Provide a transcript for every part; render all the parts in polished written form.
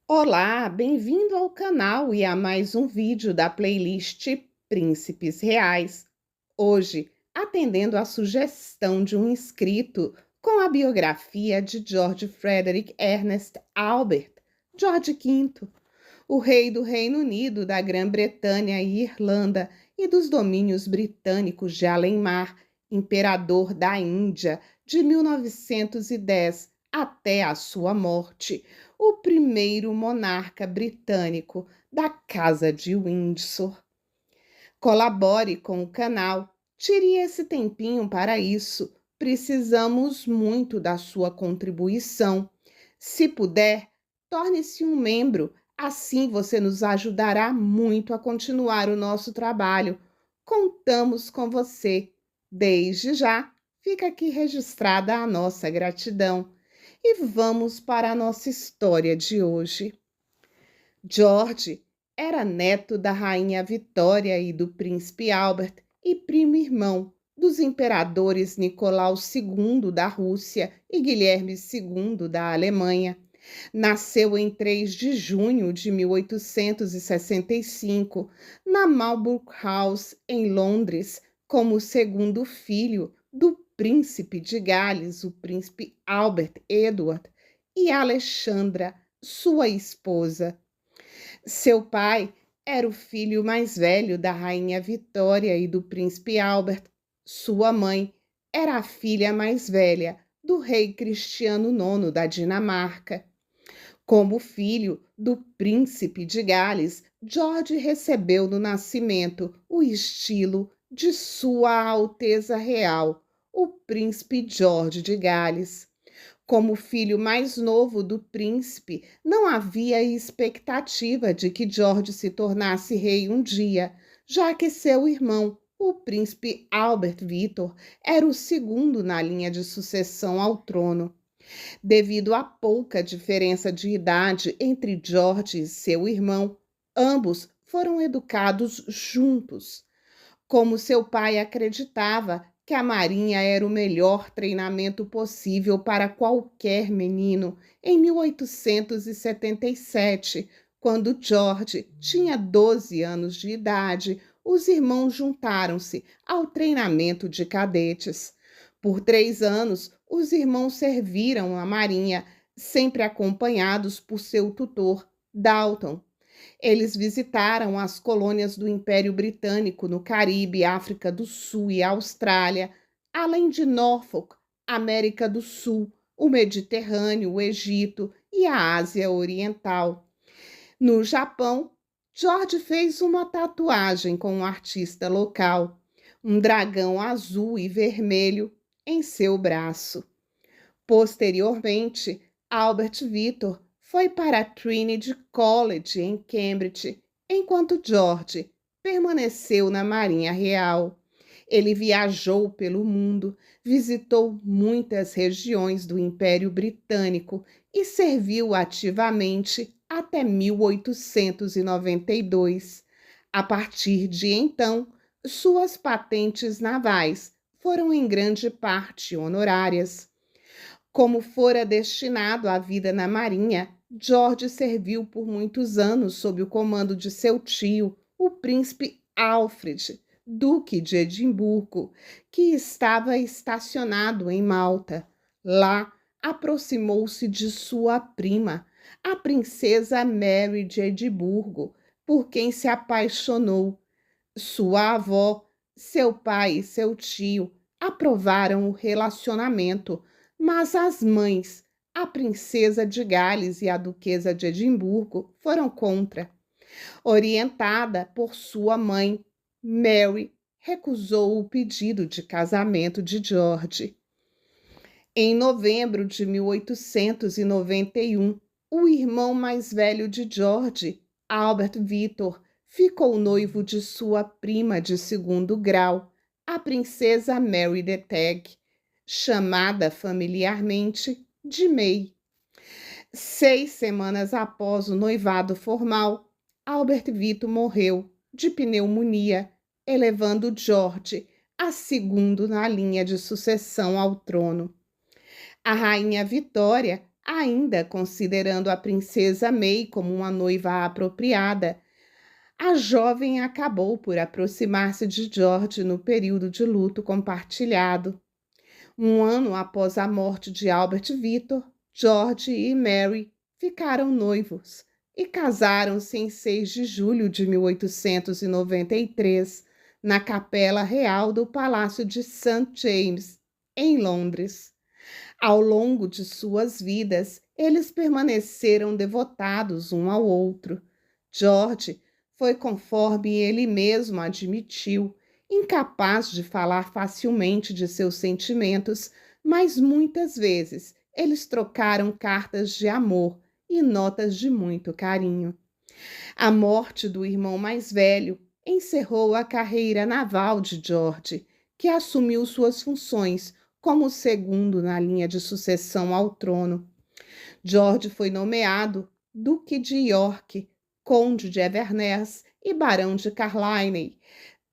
Olá, bem-vindo ao canal e a mais um vídeo da playlist Príncipes Reais. Hoje, atendendo à sugestão de um inscrito com a biografia de George Frederick Ernest Albert, George V, o rei do Reino Unido, da Grã-Bretanha e Irlanda e dos domínios britânicos de além-mar, imperador da Índia de 1910 até a sua morte, o primeiro monarca britânico da Casa de Windsor. Colabore com o canal, tire esse tempinho para isso. Precisamos muito da sua contribuição. Se puder, torne-se um membro. Assim você nos ajudará muito a continuar o nosso trabalho. Contamos com você. Desde já, fica aqui registrada a nossa gratidão. E vamos para a nossa história de hoje. George era neto da rainha Vitória e do príncipe Albert e primo irmão dos imperadores Nicolau II da Rússia e Guilherme II da Alemanha. Nasceu em 3 de junho de 1865, na Marlborough House, em Londres, como segundo filho do príncipe de Gales, o príncipe Albert Edward, e Alexandra, sua esposa. Seu pai era o filho mais velho da rainha Vitória e do príncipe Albert. Sua mãe era a filha mais velha do rei Cristiano IX da Dinamarca. Como filho do príncipe de Gales, George recebeu no nascimento o estilo de Sua Alteza Real, o príncipe George de Gales. Como filho mais novo do príncipe, não havia expectativa de que George se tornasse rei um dia, já que seu irmão, o príncipe Albert Victor, era o segundo na linha de sucessão ao trono. Devido à pouca diferença de idade entre George e seu irmão, ambos foram educados juntos. Como seu pai acreditava que a Marinha era o melhor treinamento possível para qualquer menino, em 1877, quando George tinha 12 anos de idade, os irmãos juntaram-se ao treinamento de cadetes. Por 3 anos, os irmãos serviram a Marinha, sempre acompanhados por seu tutor, Dalton. Eles visitaram as colônias do Império Britânico no Caribe, África do Sul e Austrália, além de Norfolk, América do Sul, o Mediterrâneo, o Egito e a Ásia Oriental. No Japão, George fez uma tatuagem com um artista local, um dragão azul e vermelho em seu braço. Posteriormente, Albert Victor foi para Trinity College, em Cambridge, enquanto George permaneceu na Marinha Real. Ele viajou pelo mundo, visitou muitas regiões do Império Britânico e serviu ativamente até 1892. A partir de então, suas patentes navais foram em grande parte honorárias. Como fora destinado à vida na Marinha, George serviu por muitos anos sob o comando de seu tio, o príncipe Alfred, duque de Edimburgo, que estava estacionado em Malta. Lá, aproximou-se de sua prima, a princesa Mary de Edimburgo, por quem se apaixonou. Sua avó, seu pai e seu tio aprovaram o relacionamento, mas as mães, a princesa de Gales e a duquesa de Edimburgo, foram contra. Orientada por sua mãe, Mary recusou o pedido de casamento de George. Em novembro de 1891, o irmão mais velho de George, Albert Victor, ficou noivo de sua prima de segundo grau, a princesa Mary de Teg, chamada familiarmente de May. 6 semanas após o noivado formal, Albert Victor morreu de pneumonia, elevando George a segundo na linha de sucessão ao trono. A rainha Vitória Ainda considerando a princesa May como uma noiva apropriada, a jovem acabou por aproximar-se de George no período de luto compartilhado. Um ano após a morte de Albert Victor, George e Mary ficaram noivos e casaram-se em 6 de julho de 1893, na Capela Real do Palácio de St. James, em Londres. Ao longo de suas vidas, eles permaneceram devotados um ao outro. George foi, conforme ele mesmo admitiu, incapaz de falar facilmente de seus sentimentos, mas muitas vezes eles trocaram cartas de amor e notas de muito carinho. A morte do irmão mais velho encerrou a carreira naval de George, que assumiu suas funções como o segundo na linha de sucessão ao trono. George foi nomeado Duque de York, Conde de Inverness e Barão de Carlisle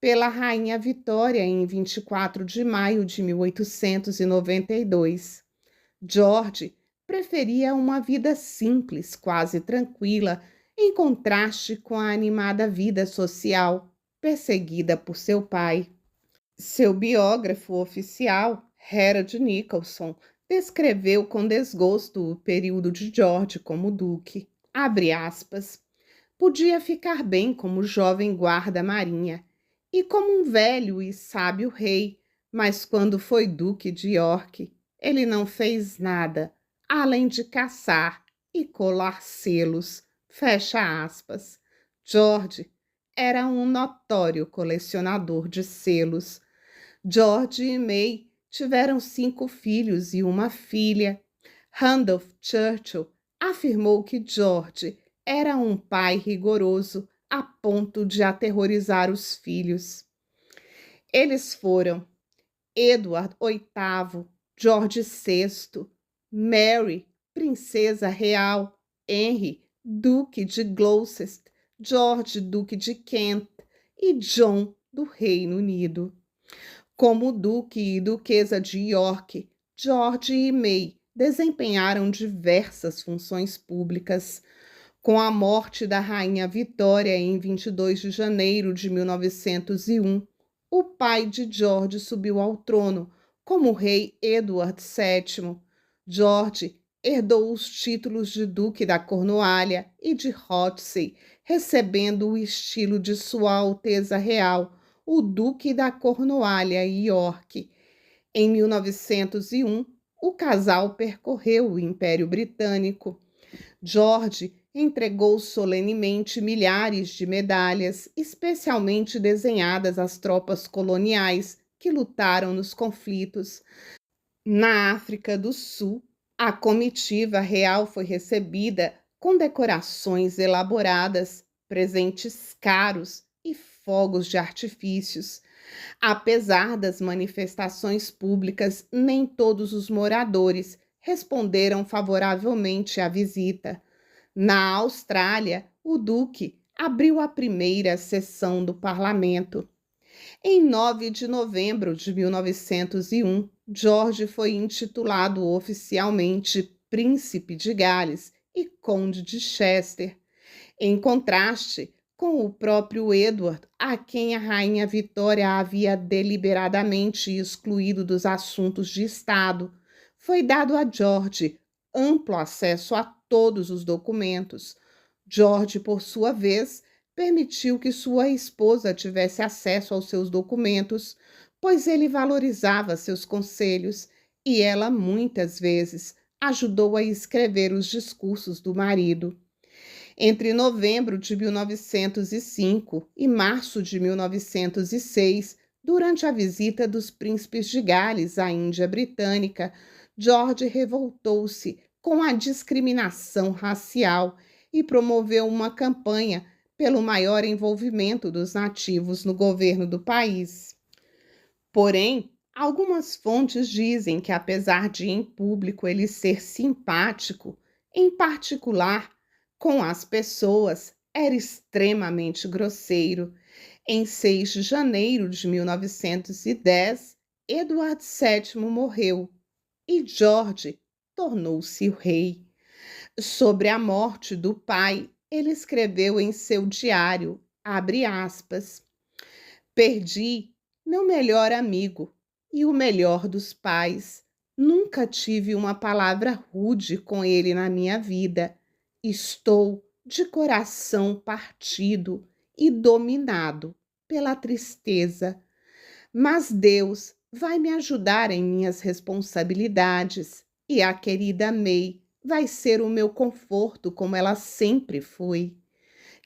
pela Rainha Vitória em 24 de maio de 1892. George preferia uma vida simples, quase tranquila, em contraste com a animada vida social perseguida por seu pai. Seu biógrafo oficial, Harold Nicholson, descreveu com desgosto o período de George como duque. Abre aspas. Podia ficar bem como jovem guarda-marinha e como um velho e sábio rei, mas quando foi duque de York, ele não fez nada, além de caçar e colar selos. Fecha aspas. George era um notório colecionador de selos. George e May tiveram 5 filhos e uma filha. Randolph Churchill afirmou que George era um pai rigoroso a ponto de aterrorizar os filhos. Eles foram Edward VIII, George VI, Mary, princesa real, Henry, duque de Gloucester, George, duque de Kent e John, do Reino Unido. Como duque e duquesa de York, George e May desempenharam diversas funções públicas. Com a morte da rainha Vitória em 22 de janeiro de 1901, o pai de George subiu ao trono como o rei Edward VII. George herdou os títulos de Duque da Cornualha e de Rothesay, recebendo o estilo de Sua Alteza Real, o Duque da Cornualha e York. Em 1901, o casal percorreu o Império Britânico. George entregou solenemente milhares de medalhas, especialmente desenhadas às tropas coloniais que lutaram nos conflitos. Na África do Sul, a comitiva real foi recebida com decorações elaboradas, presentes caros e fogos de artifícios. Apesar das manifestações públicas, nem todos os moradores responderam favoravelmente à visita. Na Austrália, o Duque abriu a primeira sessão do parlamento. Em 9 de novembro de 1901, George foi intitulado oficialmente Príncipe de Gales e Conde de Chester, em contraste com o próprio Edward, a quem a rainha Vitória havia deliberadamente excluído dos assuntos de Estado. Foi dado a George amplo acesso a todos os documentos. George, por sua vez, permitiu que sua esposa tivesse acesso aos seus documentos, pois ele valorizava seus conselhos e ela, muitas vezes, ajudou a escrever os discursos do marido. Entre novembro de 1905 e março de 1906, durante a visita dos príncipes de Gales à Índia Britânica, George revoltou-se com a discriminação racial e promoveu uma campanha pelo maior envolvimento dos nativos no governo do país. Porém, algumas fontes dizem que, apesar de em público ele ser simpático, em particular com as pessoas, era extremamente grosseiro. Em 6 de janeiro de 1910, Edward VII morreu e George tornou-se o rei. Sobre a morte do pai, ele escreveu em seu diário, abre aspas, perdi meu melhor amigo e o melhor dos pais. Nunca tive uma palavra rude com ele na minha vida. Estou de coração partido e dominado pela tristeza. Mas Deus vai me ajudar em minhas responsabilidades e a querida May vai ser o meu conforto como ela sempre foi.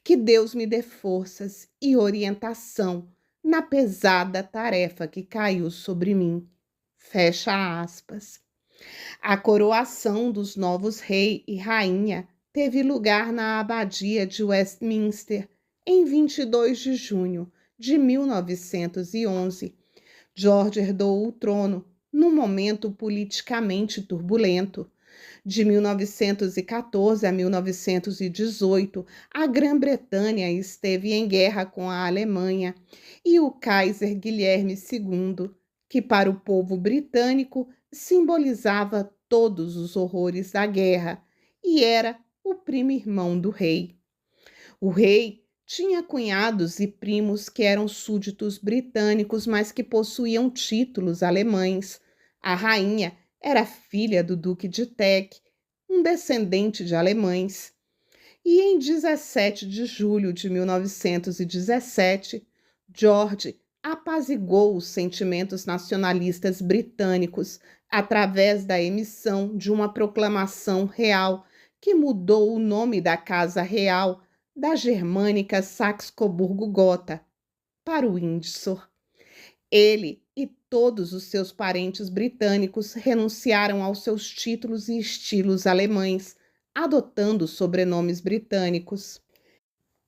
Que Deus me dê forças e orientação na pesada tarefa que caiu sobre mim. Fecha aspas. A coroação dos novos rei e rainha teve lugar na abadia de Westminster em 22 de junho de 1911. George herdou o trono num momento politicamente turbulento. De 1914 a 1918, a Grã-Bretanha esteve em guerra com a Alemanha e o Kaiser Guilherme II, que para o povo britânico simbolizava todos os horrores da guerra e era o primo irmão do rei. O rei tinha cunhados e primos que eram súditos britânicos, mas que possuíam títulos alemães. A rainha era filha do Duque de Teck, um descendente de alemães. E em 17 de julho de 1917, George apaziguou os sentimentos nacionalistas britânicos através da emissão de uma proclamação real que mudou o nome da Casa Real da germânica Saxe-Coburgo-Gotha para Windsor. Ele e todos os seus parentes britânicos renunciaram aos seus títulos e estilos alemães, adotando sobrenomes britânicos.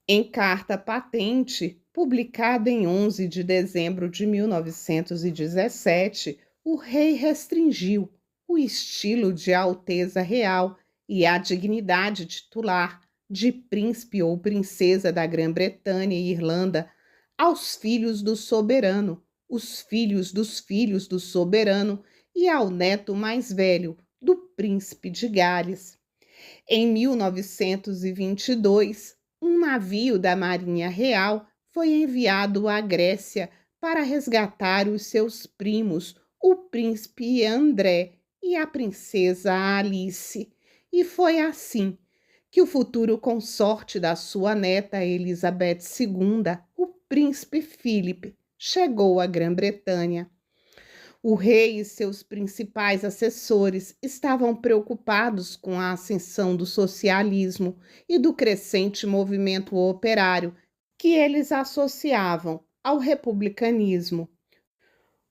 Em carta patente, publicada em 11 de dezembro de 1917, o rei restringiu o estilo de Alteza Real e a dignidade titular de príncipe ou princesa da Grã-Bretanha e Irlanda aos filhos do soberano, os filhos do soberano e ao neto mais velho do príncipe de Gales. Em 1922, um navio da Marinha Real foi enviado à Grécia para resgatar os seus primos, o príncipe André e a princesa Alice. E foi assim que o futuro consorte da sua neta Elizabeth II, o príncipe Philip, chegou à Grã-Bretanha. O rei e seus principais assessores estavam preocupados com a ascensão do socialismo e do crescente movimento operário que eles associavam ao republicanismo.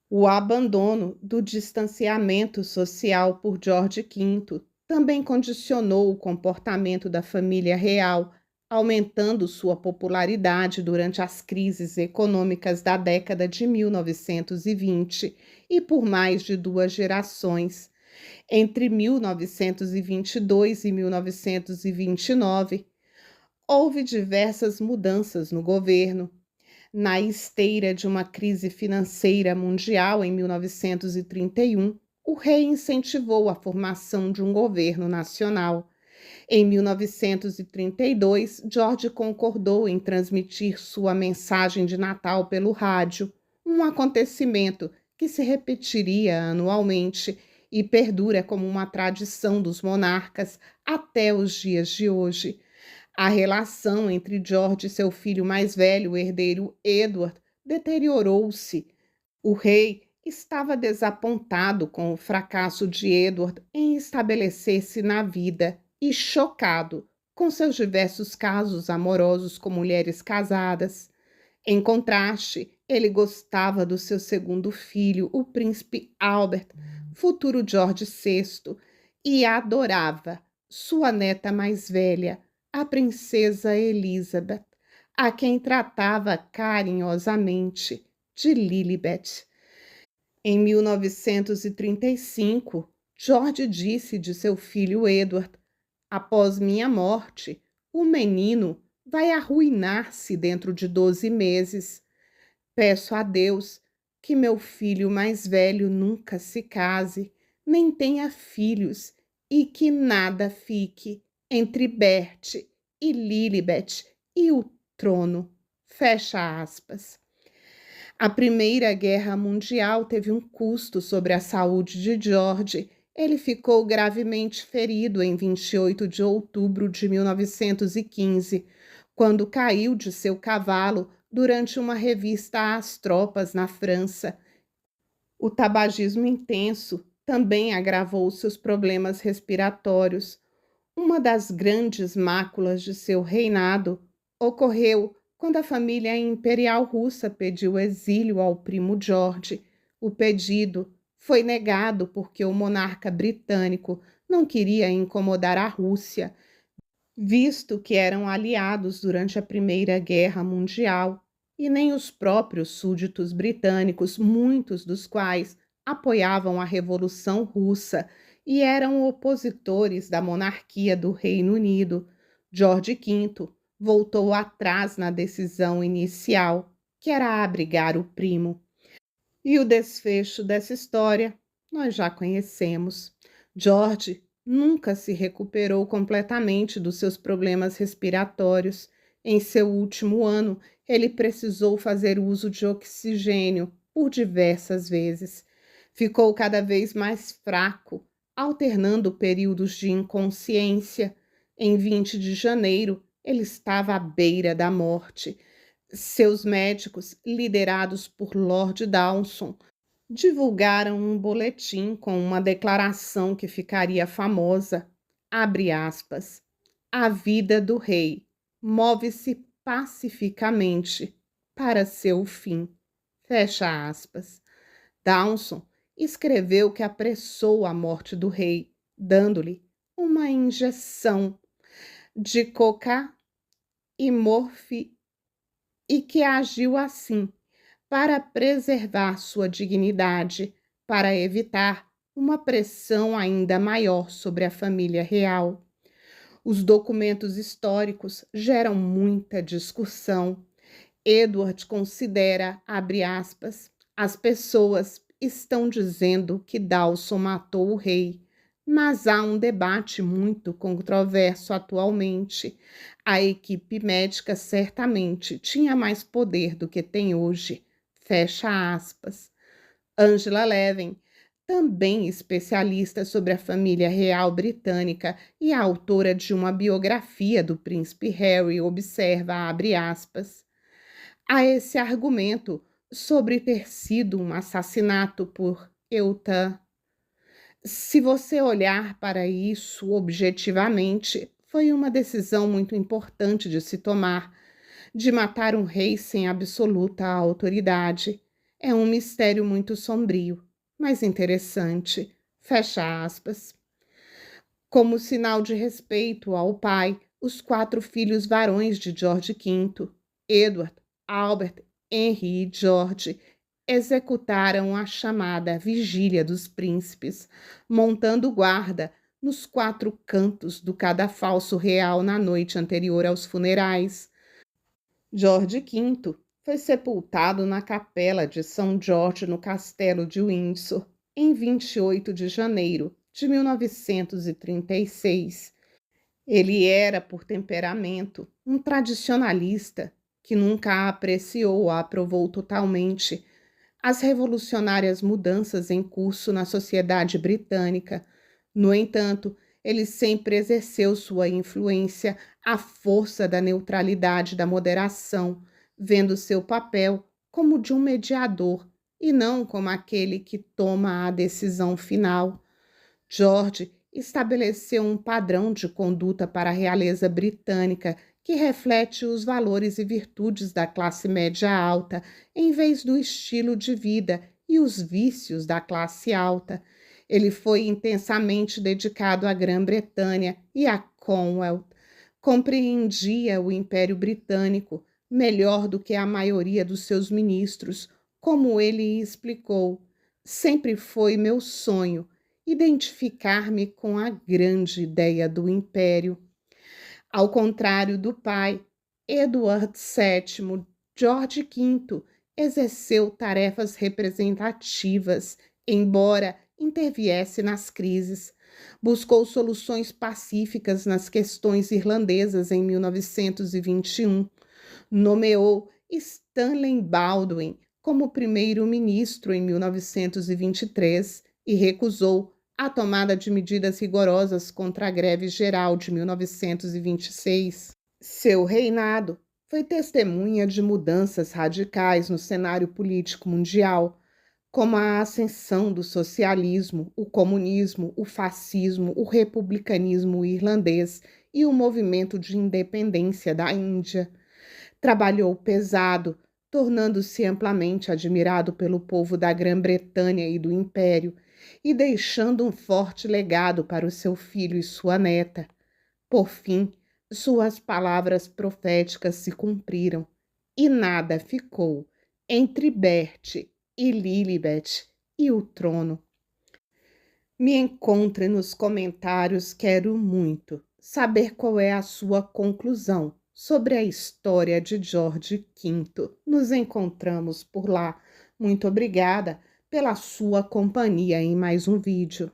O abandono do distanciamento social por George V também condicionou o comportamento da família real, aumentando sua popularidade durante as crises econômicas da década de 1920 e por mais de 2 gerações. Entre 1922 e 1929, houve diversas mudanças no governo. Na esteira de uma crise financeira mundial em 1931, o rei incentivou a formação de um governo nacional. Em 1932, George concordou em transmitir sua mensagem de Natal pelo rádio, um acontecimento que se repetiria anualmente e perdura como uma tradição dos monarcas até os dias de hoje. A relação entre George e seu filho mais velho, o herdeiro Edward, deteriorou-se. O rei estava desapontado com o fracasso de Edward em estabelecer-se na vida e chocado com seus diversos casos amorosos com mulheres casadas. Em contraste, ele gostava do seu segundo filho, o príncipe Albert, futuro George VI, e adorava sua neta mais velha, a princesa Elizabeth, a quem tratava carinhosamente de Lilibet. Em 1935, George disse de seu filho Edward: após minha morte, o menino vai arruinar-se dentro de 12 meses. Peço a Deus que meu filho mais velho nunca se case, nem tenha filhos, e que nada fique entre Bert e Lilibet e o trono. Fecha aspas. A Primeira Guerra Mundial teve um custo sobre a saúde de George. Ele ficou gravemente ferido em 28 de outubro de 1915, quando caiu de seu cavalo durante uma revista às tropas na França. O tabagismo intenso também agravou seus problemas respiratórios. Uma das grandes máculas de seu reinado ocorreu quando a família imperial russa pediu exílio ao primo George. O pedido foi negado porque o monarca britânico não queria incomodar a Rússia, visto que eram aliados durante a Primeira Guerra Mundial, e nem os próprios súditos britânicos, muitos dos quais apoiavam a Revolução Russa e eram opositores da monarquia do Reino Unido. George V voltou atrás na decisão inicial, que era abrigar o primo. E o desfecho dessa história nós já conhecemos. George nunca se recuperou completamente dos seus problemas respiratórios. Em seu último ano, ele precisou fazer uso de oxigênio por diversas vezes. Ficou cada vez mais fraco, alternando períodos de inconsciência. Em 20 de janeiro, ele estava à beira da morte. Seus médicos, liderados por Lord Dawson, divulgaram um boletim com uma declaração que ficaria famosa. Abre aspas. A vida do rei move-se pacificamente para seu fim. Fecha aspas. Dawson escreveu que apressou a morte do rei, dando-lhe uma injeção de coca e morfina e que agiu assim para preservar sua dignidade, para evitar uma pressão ainda maior sobre a família real. Os documentos históricos geram muita discussão. Edward considera, abre aspas, as pessoas estão dizendo que Dawson matou o rei, mas há um debate muito controverso atualmente. A equipe médica certamente tinha mais poder do que tem hoje. Fecha aspas. Angela Levin, também especialista sobre a família real britânica e autora de uma biografia do príncipe Harry, observa, abre aspas, a esse argumento sobre ter sido um assassinato por Euta. Se você olhar para isso objetivamente, foi uma decisão muito importante de se tomar, de matar um rei sem absoluta autoridade. É um mistério muito sombrio, mas interessante. Fecha aspas. Como sinal de respeito ao pai, os 4 filhos varões de George V, Edward, Albert, Henry e George, executaram a chamada Vigília dos Príncipes, montando guarda nos 4 cantos do cadafalso real na noite anterior aos funerais. George V foi sepultado na capela de São George no castelo de Windsor, em 28 de janeiro de 1936. Ele era, por temperamento, um tradicionalista que nunca apreciou ou aprovou totalmente as revolucionárias mudanças em curso na sociedade britânica. No entanto, ele sempre exerceu sua influência à força da neutralidade e da moderação, vendo seu papel como de um mediador e não como aquele que toma a decisão final. George estabeleceu um padrão de conduta para a realeza britânica que reflete os valores e virtudes da classe média alta, em vez do estilo de vida e os vícios da classe alta. Ele foi intensamente dedicado à Grã-Bretanha e à Commonwealth. Compreendia o Império Britânico melhor do que a maioria dos seus ministros, como ele explicou. Sempre foi meu sonho identificar-me com a grande ideia do império. Ao contrário do pai, Edward VII, George V exerceu tarefas representativas, embora interviesse nas crises. Buscou soluções pacíficas nas questões irlandesas em 1921. Nomeou Stanley Baldwin como primeiro-ministro em 1923 e recusou a tomada de medidas rigorosas contra a greve geral de 1926. Seu reinado foi testemunha de mudanças radicais no cenário político mundial, como a ascensão do socialismo, o comunismo, o fascismo, o republicanismo irlandês e o movimento de independência da Índia. Trabalhou pesado, tornando-se amplamente admirado pelo povo da Grã-Bretanha e do Império, e deixando um forte legado para o seu filho e sua neta. Por fim, suas palavras proféticas se cumpriram, e nada ficou entre Bertie e Lilibet e o trono. Me encontre nos comentários, quero muito saber qual é a sua conclusão sobre a história de George V. Nos encontramos por lá. Muito obrigada pela sua companhia em mais um vídeo.